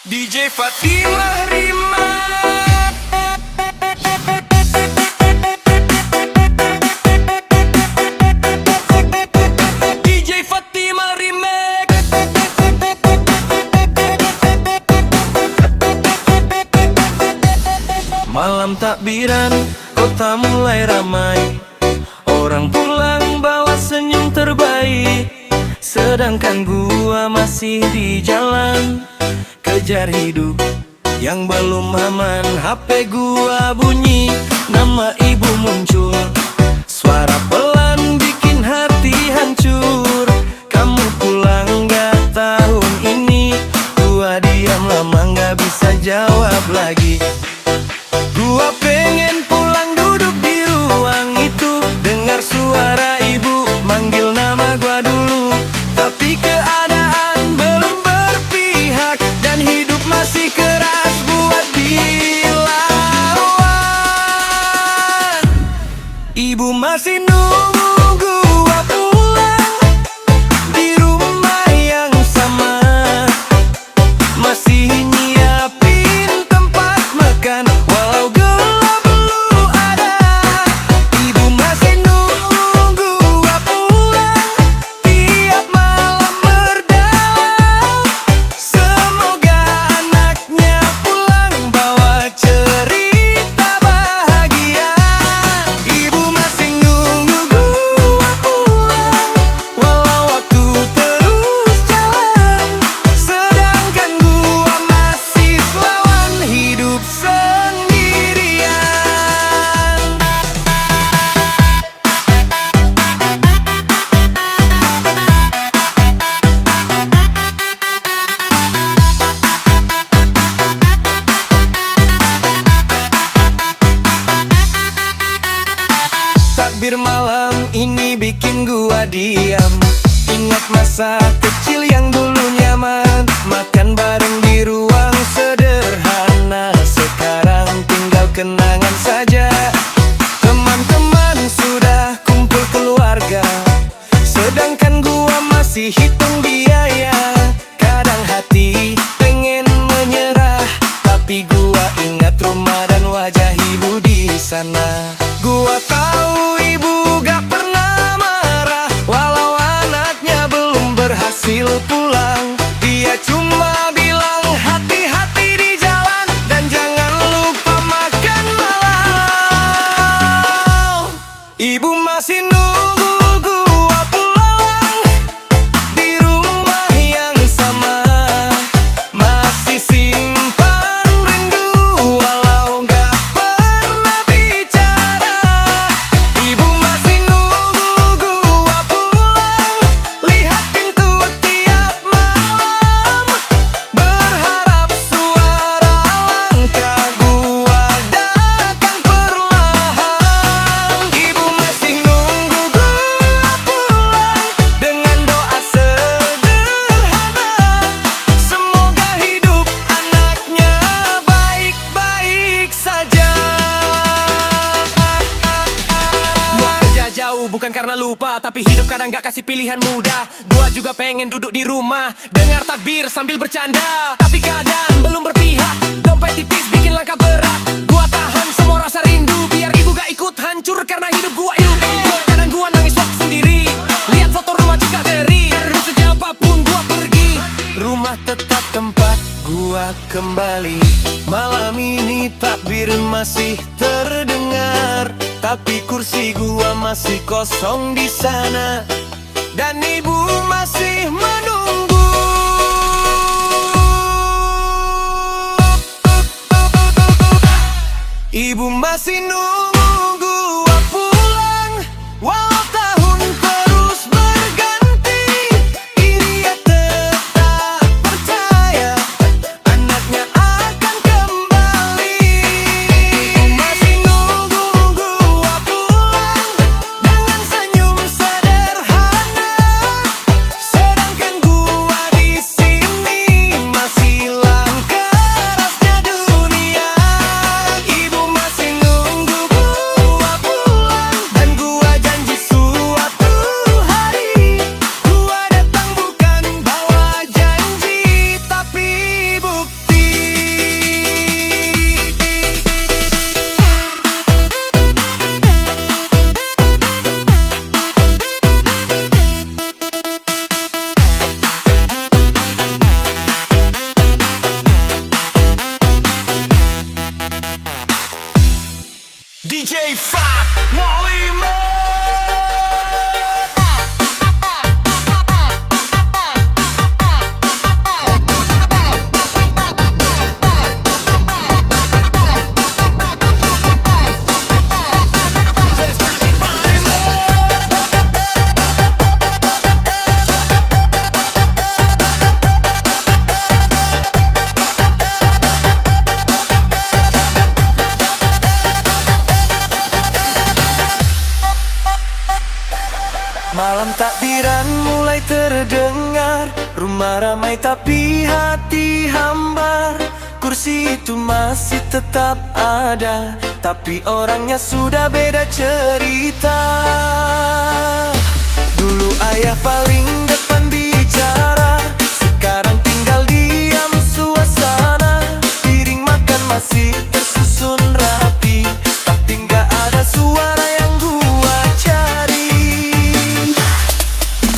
DJ Fatimah Rima. DJ Fatimah Remix. Malam takbiran, kota mulai ramai. Orang pulang bawa senyum terbaik, sedangkan gua masih di jalan kejar hidup yang belum aman. HP gua bunyi, nama ibu muncul, suara pelan bikin hati hancur. Kamu pulang gak tahun ini? Gua diam lama gak bisa jawab lagi. Gua pengen pulang duduk di ruang itu, dengar suara ibu manggil nama gua dulu. Tapi keadaan belum berpihak dan hidup masih keras buat dilawan. Ibu masih nunggu gua pulang di rumah yang sama, masih nyiapin tempat makan walau gelap belum ada. Ibu masih nunggu gua pulang tiap malam berdalam. Semoga anaknya pulang bawa cerita bahagia. Ibu masih nunggu gua pulang walau waktu terus jalan, sedangkan gua masih lawan hidup sendirian. Takbir malam ini bikin gua diam. Ingat masa kecil yang dulu nyaman, makan bareng di ruang sederhana. Sekarang tinggal kenangan saja. Teman-teman sudah kumpul keluarga, sedangkan gua masih hitung biaya. Kadang hati pengen menyerah, tapi gua ingat rumah dan wajah ibu di sana. Gua tahu ibu gak pernah marah walau anaknya belum berhasil pulang. Dia cuma bilang hati-hati di jalan dan jangan lupa makan malam. Ibu masih nunggu gua pulang di rumah yang sama, masih simpan rindu walau gak pernah bicara. Ibu masih nunggu gua pulang, lihat pintu tiap malam, berharap suara langkah gua datang perlahan. Ibu masih nunggu gua pulang dengan doa sederhana, semoga hidup anaknya baik-baik saja. Gua kerja jauh bukan karena lupa, tapi hidup kadang gak kasih pilihan mudah. Gua juga pengen duduk di rumah, dengar takbir sambil bercanda. Tapi keadaan belum berpihak, dompet tipis bikin langkah berat. Gua tahan semua rasa rindu, biar ibu gak ikut hancur karena hidup gua ilmu. Kadang gua nangis waktu sendiri, lihat foto rumah juga deri. Sejauh apapun gua pergi, rumah tetap tempat gua kembali. Malam ini takbir masih terdengar, tapi kursi gua masih kosong di sana dan ibu masih menunggu. Ibu masih nunggu gua pulang walau tahun terus berganti. Dia tetap percaya anaknya akan kembali. Ibu masih nunggu gua pulang dengan senyum sederhana, sedangkan gua di sini masih langkah kerasnya dunia. Ibu masih nunggu gua DJ Fat Moimo. Malam takbiran mulai terdengar, rumah ramai tapi hati hambar. Kursi itu masih tetap ada, tapi orangnya sudah beda cerita. Dulu ayah paling depan bicara, sekarang tinggal diam suasana. Piring makan masih tersusun rapi, tapi nggak ada suara yang gua cari.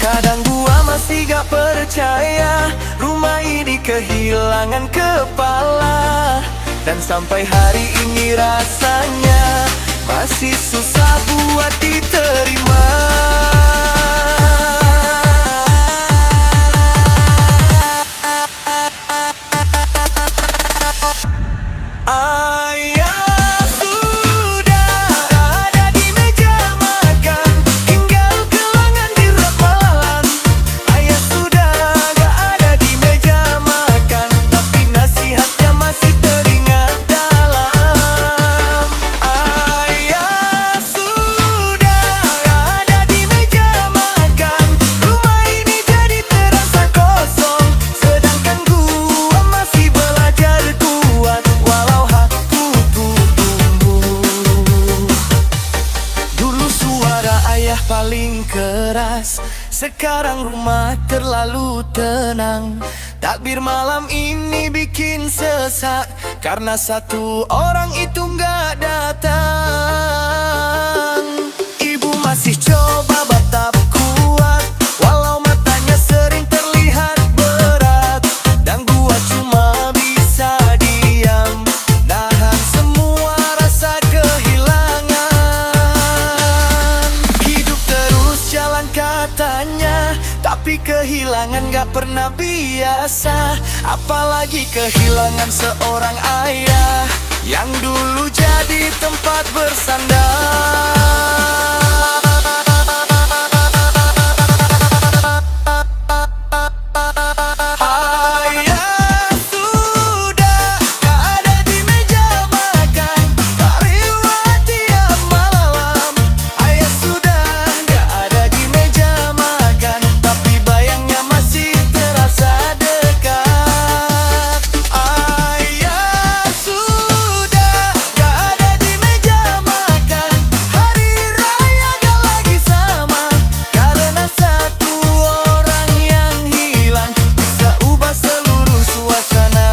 Kadang gua masih gak percaya rumah ini kehilangan kepala. Dan sampai hari ini rasanya masih susah buat diterima. Ayah sudah ada di meja makan, tinggal kenangan di ramalan. Ayah sudah gak ada di meja makan, tapi nasihatnya masih teringat dalam. Ayah sudah ada di meja makan, rumah ini jadi terasa kosong. Sedangkan gua masih belajar kuat, walau hatiku tumbuh. Dulu suara ayah paling keras, sekarang rumah terlalu tenang. Takbir malam ini bikin sesak, karena satu orang itu nggak datang. Ibu masih coba batap kuat, walau matanya sering terlihat berat. Dan gua cuma bisa diam, nahan semua rasa kehilangan. Hidup terus jalan katanya, tapi kehilangan gak pernah biasa. Apalagi kehilangan seorang ayah yang dulu jadi tempat bersandar. Ayah sudah gak ada di meja makan, riwayat tiap malam. Ayah sudah gak ada di meja makan, tapi bayangnya masih terasa dekat. Ayah sudah gak ada di meja makan, hari raya gak lagi sama, karena satu orang yang hilang bisa ubah seluruh suasana.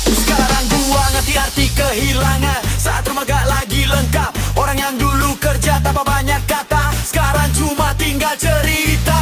Sekarang gua ngerti arti kehilangan, saat rumah gak lagi lengkap. Orang yang dulu kerja tanpa banyak kata, sekarang cuma tinggal cerita.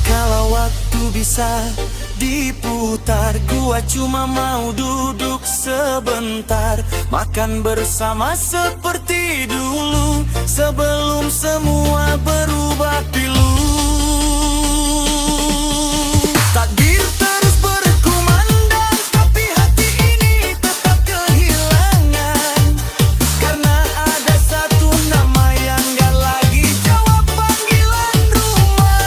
Kalau waktu bisa diputar, gua cuma mau duduk sebentar, makan bersama seperti dulu, sebelum semua berubah pilu. Takdir terus berkumandang, tapi hati ini tetap kehilangan, karena ada satu nama yang gak lagi jawab panggilan rumah.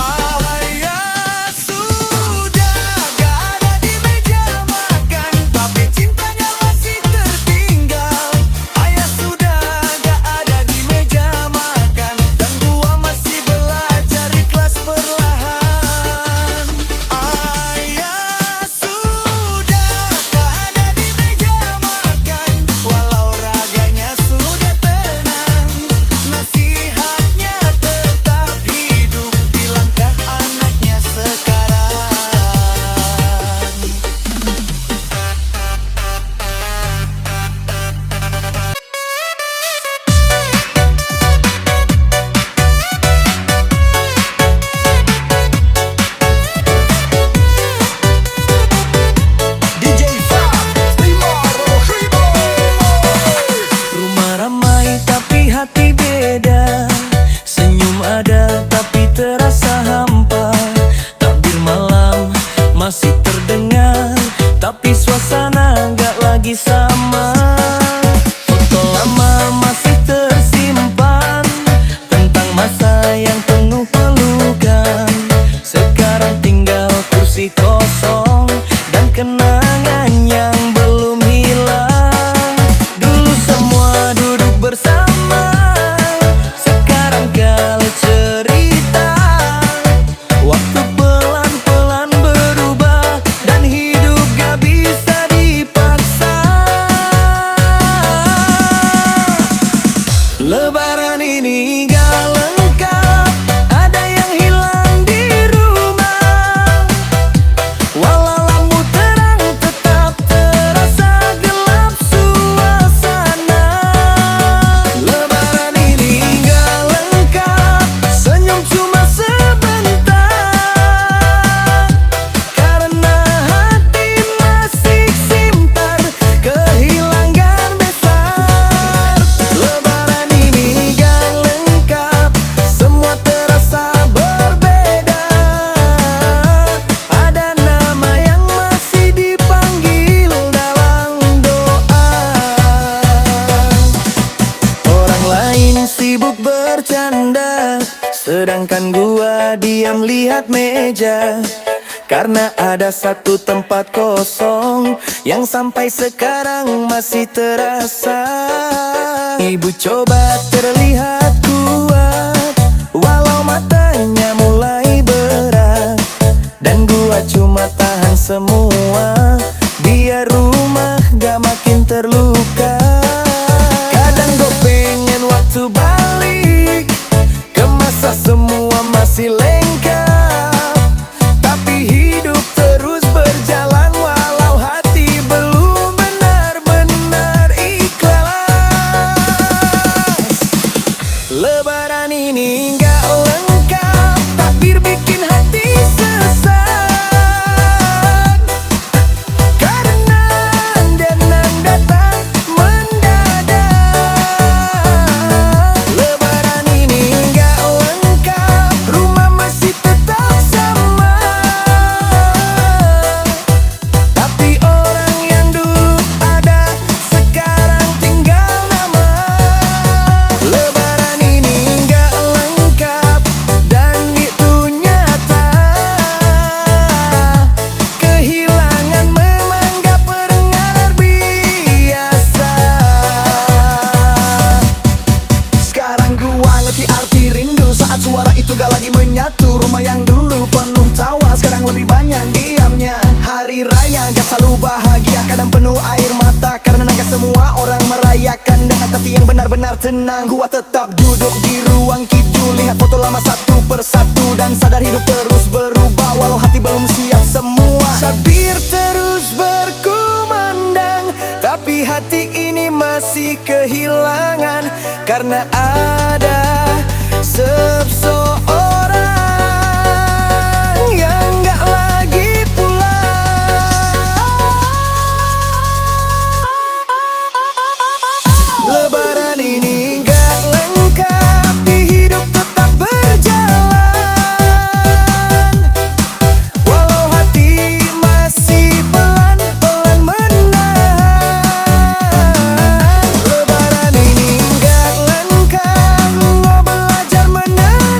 Ayah sudah gak ada di meja makan, tapi cintanya masih tertinggal. Ayah sudah gak ada di meja makan, dan gua masih belajar ikhlas perlahan. masih terdengar, tapi suasana gak lagi sama. Foto lama masih tersimpan tentang masa yang penuh pelukan. Sekarang tinggal kursi kosong dan kenangan yang belum hilang. Dulu semua duduk bersama, sekarang galau cerita. Waktu pelan-pelan berubah dan hidup gak bisa dipaksa. Lebaran ini gak lengkap, ada yang hilang di rumah. Walau lampu terang tetap terasa gelap suasana. Lebaran ini gak lengkap, senyum cuma sebentar, karena hati masih simpan kehilangan besar. Lebaran ini gak lengkap, semua terasa berbeda. Ada nama yang masih dipanggil dalam doa. Orang lain sibuk bercanda, sedangkan gua diam lihat meja. Karena ada satu tempat kosong yang sampai sekarang masih terasa. Ibu coba terlihat kuat, walau matanya mulai berat. Dan gua cuma tahan semua, biar rumah gak makin terluka. Kadang gue pengen waktu balik ke masa semua masih lengkap, tapi hidup terus berjalan walau hati belum benar-benar ikhlas. Lebaran ini gak lengkap, takbir bikin hati sesak, karena denang datang mendadak. Lebaran ini gak lengkap, rumah masih tetap sama, tapi orang yang dulu ada sekarang tinggal nama. Lebaran ini gak lengkap dan itu nyata. Kehilangan memang gak pernah biasa. Sekarang gua ngerti arti rindu saat suara itu gak lagi menyatu. Rumah yang dulu penuh tawa sekarang lebih banyak diamnya. Hari raya gak selalu bahagia, kadang penuh air mata karena gak semua orang merayakan. Dengan hati yang benar-benar tenang, gua tetap duduk di ruang kidul, lihat foto lama satu persatu dan sadar hidup terus berubah walau hati belum siap semua. Sabir terus berkumandang, tapi hati ini masih kehilangan, karena ada seseorang yang gak lagi pulang. Lebaran ini gak lengkap, di hidup tetap berjalan, walau hati masih pelan-pelan menahan. Lebaran ini gak lengkap, lo belajar menerima.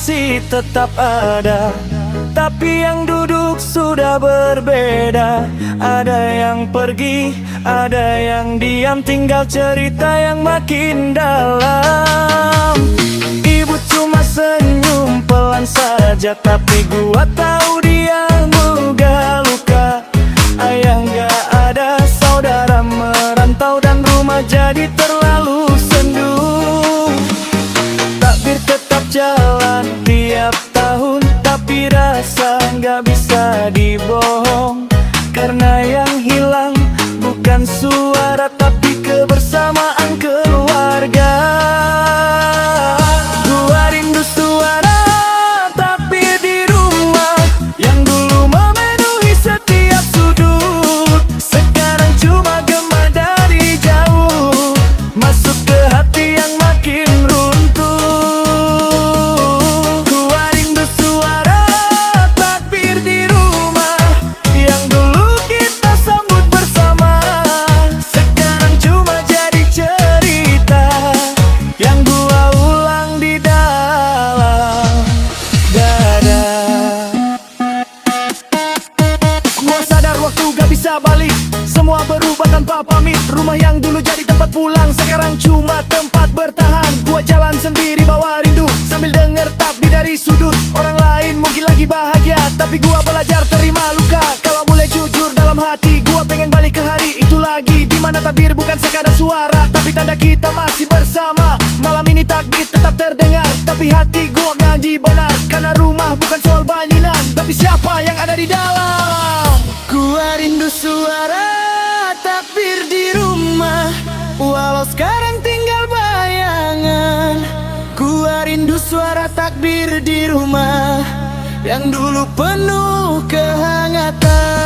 masih tetap ada, tapi yang duduk sudah berbeda. Ada yang pergi, ada yang diam, tinggal cerita yang makin dalam. Ibu cuma senyum pelan saja, tapi gua tahu dia luka-luka. Ayah nggak ada, saudara merantau, dan rumah jadi terlalu sendu. Takbir tetap jalan tiap tahun, tapi rasa nggak bisa dibohong. Karena yang hilang bukan suara, tapi kebersamaan keluarga. Gua rindu suara takbir di rumah yang dulu memenuhi setiap sudut. Sekarang cuma gema dari jauh, masuk ke hati yang makin runtuh. Gua rindu suara takbir di rumah yang dulu kita sambut bersama. Sekarang cuma jadi cerita yang gua ulang di dalam dada. Gua sadar waktu gak bisa balik, semua berubah tanpa pamit. Rumah yang dulu jadi tempat pulang, sekarang cuma tempat bertahan. Gua jalan sendiri bawa rindu, sambil denger takbir dari sudut. Orang lain mungkin lagi bahagia, tapi gua belajar terima luka. Kalau boleh jujur dalam hati, gua pengen balik ke hari itu lagi, dimana takbir bukan sekadar suara, tapi tanda kita masih bersama. Malam ini takbir tetap terdengar, tapi hati gua ngaji benar. Karena rumah bukan soal bangunan, tapi siapa yang ada di dalam. Gua rindu suara takbir di rumah, walau sekarang tinggal bayangan. Gua rindu suara takbir di rumah yang dulu penuh kehangatan.